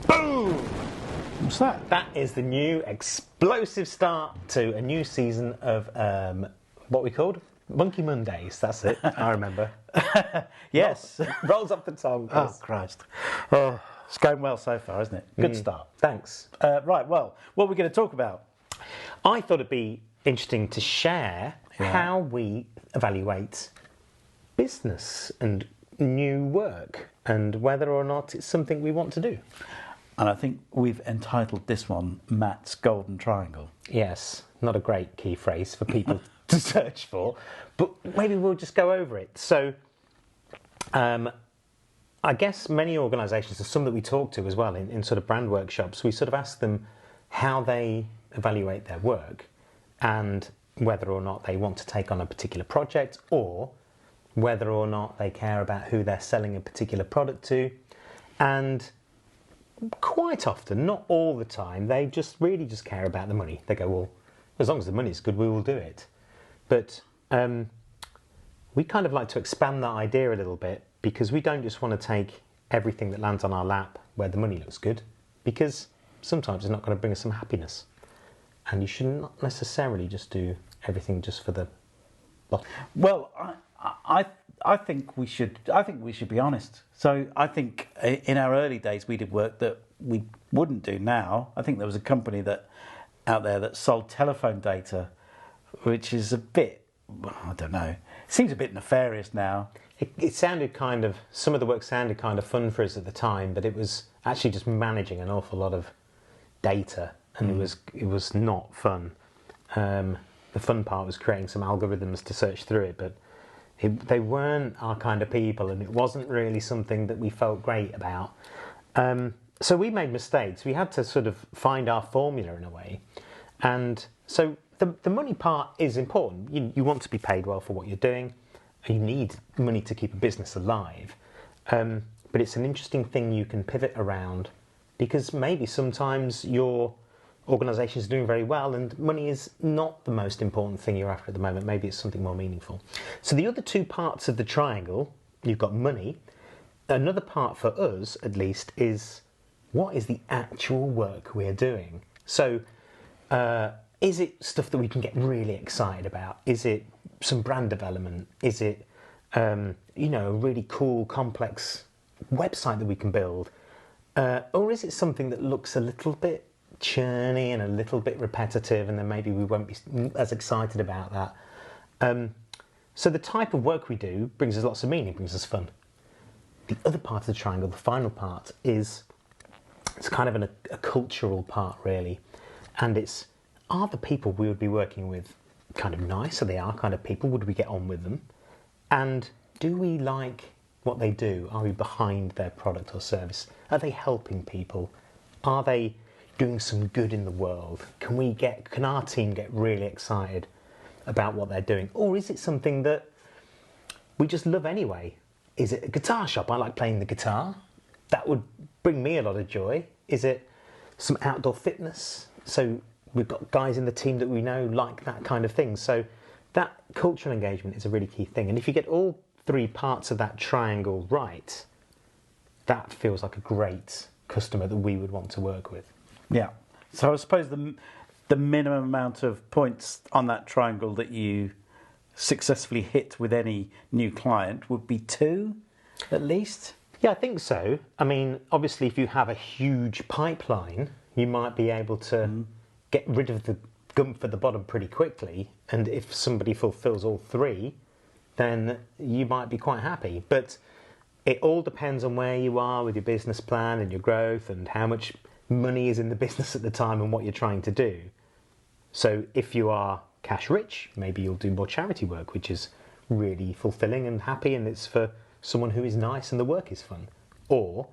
Boom! What's that? That is the new explosive start to a new season of what we called Monkey Mondays. That's it. I remember. Yes. Rolls off the tongue. Oh, Christ. Oh, it's going well so far, isn't it? Good start. Thanks. Right, well, what are we going to talk about? I thought it'd be interesting to share how we evaluate business and new work and whether or not it's something we want to do. And I think we've entitled this one Matt's Golden Triangle. Yes, not a great key phrase for people to search for, but maybe we'll just go over it. So, I guess many organisations, and some that we talk to as well in sort of brand workshops, we sort of ask them how they evaluate their work and whether or not they want to take on a particular project or whether or not they care about who they're selling a particular product to. And quite often, not all the time, they just really just care about the money. They go, well, as long as the money's good, we will do it. But we kind of like to expand that idea a little bit because we don't just want to take everything that lands on our lap where the money looks good, because sometimes it's not going to bring us some happiness. And you should not necessarily just do everything just for the bottom. Well, I think we should. I think we should be honest. So I think in our early days we did work that we wouldn't do now. I think there was a company out there that sold telephone data, which is a bit, I don't know. It seems a bit nefarious now. It sounded kind of, some of the work sounded kind of fun for us at the time, but it was actually just managing an awful lot of data, and it was not fun. The fun part was creating some algorithms to search through it, but they weren't our kind of people, and it wasn't really something that we felt great about. So we made mistakes. We had to sort of find our formula in a way. And so the money part is important. You want to be paid well for what you're doing. You need money to keep a business alive. But it's an interesting thing you can pivot around, because maybe sometimes your organisation is doing very well and money is not the most important thing you're after at the moment. Maybe it's something more meaningful. So the other two parts of the triangle, you've got money. Another part for us, at least, is what is the actual work we're doing? So is it stuff that we can get really excited about? Is it some brand development? Is it, a really cool, complex website that we can build? Or is it something that looks a little bit churny and a little bit repetitive, and then maybe we won't be as excited about that? So the type of work we do brings us lots of meaning, brings us fun. The other part of the triangle, the final part, it's kind of a cultural part, really. And it's, are the people we would be working with kind of nice? Are they our kind of people? Would we get on with them? And do we like what they do? Are we behind their product or service? Are they helping people? Are they doing some good in the world? Can our team get really excited about what they're doing? Or is it something that we just love anyway? Is it a guitar shop? I like playing the guitar. That would bring me a lot of joy. Is it some outdoor fitness? So we've got guys in the team that we know like that kind of thing. So that cultural engagement is a really key thing. And if you get all three parts of that triangle right, that feels like a great customer that we would want to work with. Yeah. So I suppose the minimum amount of points on that triangle that you successfully hit with any new client would be 2, at least? Yeah, I think so. I mean, obviously, if you have a huge pipeline, you might be able to get rid of the gump at the bottom pretty quickly. And if somebody fulfills all 3, then you might be quite happy. But it all depends on where you are with your business plan and your growth and how much money is in the business at the time and what you're trying to do. So if you are cash rich, maybe you'll do more charity work, which is really fulfilling and happy, and it's for someone who is nice and the work is fun. Or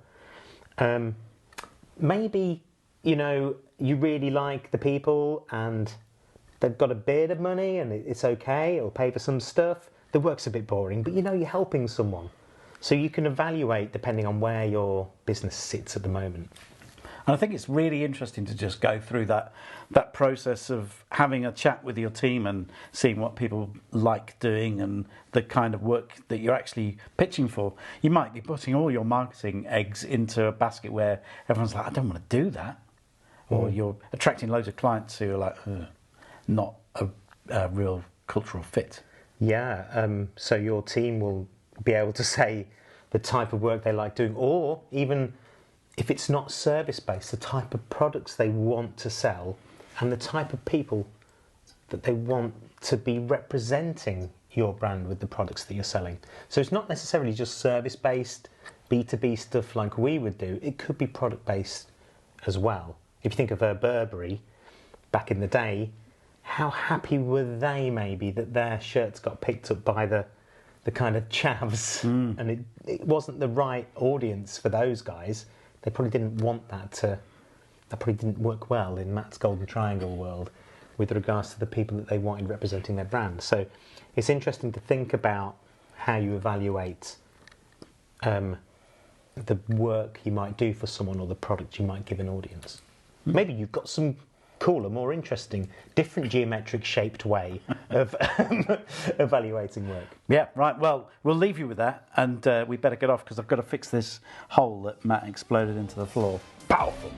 maybe, you really like the people and they've got a bit of money and it's okay, it'll pay for some stuff. The work's a bit boring, but you're helping someone. So you can evaluate depending on where your business sits at the moment. And I think it's really interesting to just go through that process of having a chat with your team and seeing what people like doing and the kind of work that you're actually pitching for. You might be putting all your marketing eggs into a basket where everyone's like, I don't want to do that. Or you're attracting loads of clients who are like, not a real cultural fit. Yeah, so your team will be able to say the type of work they like doing, or even if it's not service-based, the type of products they want to sell and the type of people that they want to be representing your brand with the products that you're selling. So it's not necessarily just service-based, B2B stuff like we would do. It could be product-based as well. If you think of Burberry, back in the day, how happy were they maybe that their shirts got picked up by the kind of chavs and it wasn't the right audience for those guys. They probably didn't want that probably didn't work well in Matt's Golden Triangle world with regards to the people that they wanted representing their brand. So it's interesting to think about how you evaluate the work you might do for someone or the product you might give an audience. Maybe you've got some cooler, more interesting, different geometric shaped way of evaluating work. Yeah, right. Well, we'll leave you with that, and we better get off because I've got to fix this hole that Matt exploded into the floor. Powerful.